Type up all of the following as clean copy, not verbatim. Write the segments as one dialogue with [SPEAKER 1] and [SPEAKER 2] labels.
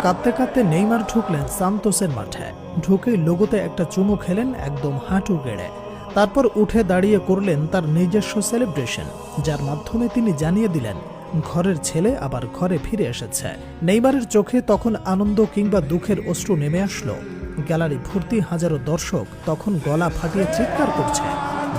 [SPEAKER 1] কাঁদতে কাঁদতে নেইমার ঢুকলেন সান্তোসের মাঠে। ঢুকেই লোগোতে একটা চুমু খেলেন একদম হাঁটু গেড়ে। তারপর উঠে দাঁড়িয়ে করলেন তার নিজস্ব সেলিব্রেশন, যার মাধ্যমে তিনি জানিয়ে দিলেন ঘরের ছেলে আবার ঘরে ফিরে এসেছে। নেইমারের চোখে তখন আনন্দ কিংবা দুঃখের অশ্রু নেমে আসলো। গ্যালারি ভর্তি হাজারো দর্শক তখন গলা ফাটিয়ে চিৎকার করছে,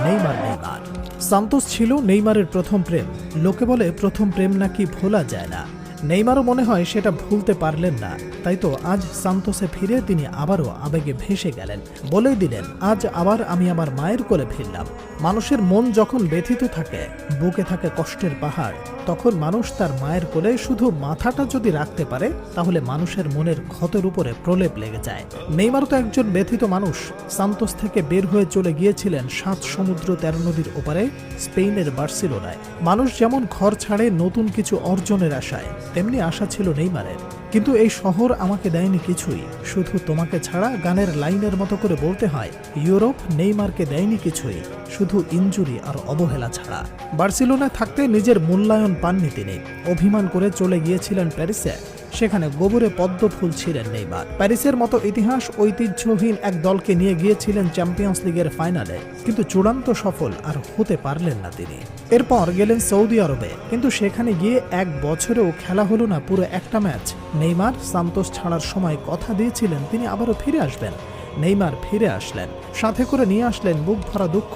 [SPEAKER 1] নেইমার নেইমার। সান্তোস ছিল নেইমারের প্রথম প্রেম। লোকে বলে প্রথম প্রেম নাকি ভোলা যায় না। নেইমারও মনে হয় সেটা ভুলতে পারলেন না। তাই তো আজ সান্তোসে ফিরে তিনি আবারও আবেগে ভেসে গেলেন। বলেই দিলেন, আজ আবার আমি আমার মায়ের কোলে ফিরলাম। মানুষের মন যখন ব্যথিত থাকে, বুকে থাকে কষ্টের পাহাড়, তখন মানুষ তার মায়ের কোলে শুধু মাথাটা যদি রাখতে পারে, তাহলে মানুষের মনের ক্ষতের উপরে প্রলেপ লেগে যায়। নেইমারও তো একজন ব্যথিত মানুষ। সান্তোস থেকে বের হয়ে চলে গিয়েছিলেন 7 সমুদ্র 13 নদীর ওপারে স্পেনের বার্সেলোনায়। মানুষ যেমন ঘর ছাড়ে নতুন কিছু অর্জনের আশায়, তেমনি আশা ছিল নেইমারের। কিন্তু এই শহর আমাকে দেয়নি কিছুই, শুধু তোমাকে ছাড়া। গানের লাইনের মতো করে বলতে হয়, ইউরোপ নেইমারকে দেয়নি কিছুই, শুধু ইনজুরি আর অবহেলা ছাড়া। বার্সেলোনায় থাকতে নিজের মূল্যায়ন পাননি তিনি। অভিমান করে চলে গিয়েছিলেন প্যারিসে। সেখানে গোবরে পদ্ম ফুল ছিলেন নেইমার। প্যারিসের মতো ইতিহাস ঐতিহ্যহীন এক দলকে নিয়ে গিয়েছিলেন চ্যাম্পিয়ন্স লিগের ফাইনালে, কিন্তু চূড়ান্ত সফল আর হতে পারলেন না তিনি। এরপর গেলেন সৌদি আরবে, কিন্তু সেখানে গিয়ে 1 বছরেও খেলা হলো না পুরো একটা ম্যাচ। নেইমার সান্তোস ছাড়ার সময় কথা দিয়েছিলেন তিনি আবারও ফিরে আসবেন। নেইমার ফিরে আসলেন, সাথে করে নিয়ে আসলেন বুক ভরা দুঃখ।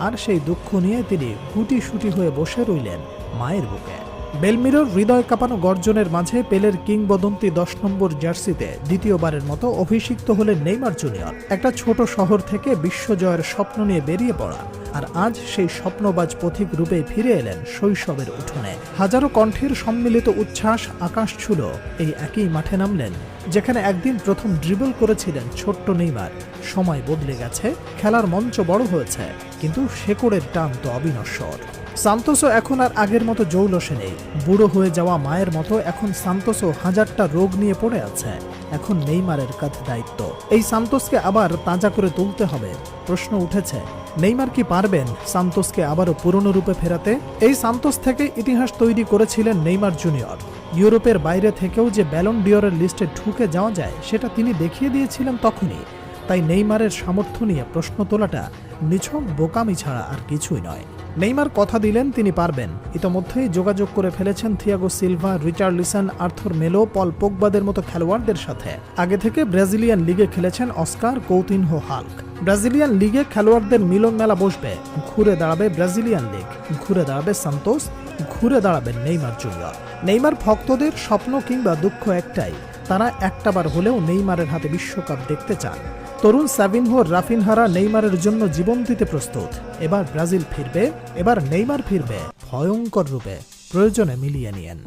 [SPEAKER 1] আর সেই দুঃখ নিয়ে তিনি গুটিসুটি হয়ে বসে রইলেন মায়ের বুকে। বেলমিরোর হৃদয় কাঁপানো গর্জনের মাঝে পেলের কিংবদন্তি 10 নম্বর জার্সিতে দ্বিতীয়বারের মতো অভিষিক্ত হলেন নেইমার জুনিয়র। একটা ছোট শহর থেকে বিশ্বজয়ের স্বপ্ন নিয়ে বেরিয়ে পড়া, আর আজ সেই স্বপ্নবাজ পথিক রূপে ফিরে এলেন শৈশবের উঠোনে। হাজারো কণ্ঠের সম্মিলিত উচ্ছ্বাস আকাশ ছুল। এই একই মাঠে নামলেন যেখানে একদিন প্রথম ড্রিবল করেছিলেন ছোট্ট নেইমার। সময় বদলে গেছে, খেলার মঞ্চ বড় হয়েছে, কিন্তু শেকড়ের টান তো অবিনশ্বর। সান্তোসও এখন আর আগের মতো জৌলসে নেই। বুড়ো হয়ে যাওয়া মায়ের মতো এখন সান্তোসও হাজারটা রোগ নিয়ে পড়ে আছে। এখন নেইমারের কাঁধে দায়িত্ব। এই সান্তোসকে আবার তাজা করে তুলতে হবে। প্রশ্ন উঠেছে, নেইমার কি পারবেন সান্তোসকে আবারও পুরনো রূপে ফেরাতে? এই সান্তোস থেকে ইতিহাস তৈরি করেছিলেন নেইমার জুনিয়র। ইউরোপের বাইরে থেকেও যে ব্যালন ডিওরের লিস্টে ঢুকে যাওয়া যায়, সেটা তিনি দেখিয়ে দিয়েছিলেন তখনই। তাই নেইমারের সামর্থ্য নিয়ে প্রশ্ন তোলাটা নিছক বোকামি ছাড়া আর কিছুই নয়। নেইমার কথা দিলেন তিনি পারবেন। ইতোমধ্যেই যোগাযোগ করে ফেলেছেন থিয়াগো সিলভা, রিচার্লিসন, আর্থর মেলো, পল পোগবাদের মতো খেলোয়াড়দের সাথে। আগে থেকে ব্রাজিলিয়ান লিগে খেলেছেন অস্কার, কৌতিনহো, হাল্ক। ব্রাজিলিয়ান লিগে খেলোয়াড়দের মিলন মেলা বসবে। ঘুরে দাঁড়াবে ব্রাজিলিয়ান লিগ, ঘুরে দাঁড়াবে সান্তোস, ঘুরে দাঁড়াবেন নেইমার জুনিয়র। নেইমার ভক্তদের স্বপ্ন কিংবা দুঃখ একটাই, তারা একটাবার হলেও নেইমারের হাতে বিশ্বকাপ দেখতে চান। তরুণ সাভিনহো, রাফিনহারা নেইমারের জন্য জীবন দিতে প্রস্তুত। এবার ব্রাজিল ফিরবে, এবার নেইমার ফিরবে ভয়ঙ্কর রূপে। প্রয়োজনে মিলিয়ে নিয়েন।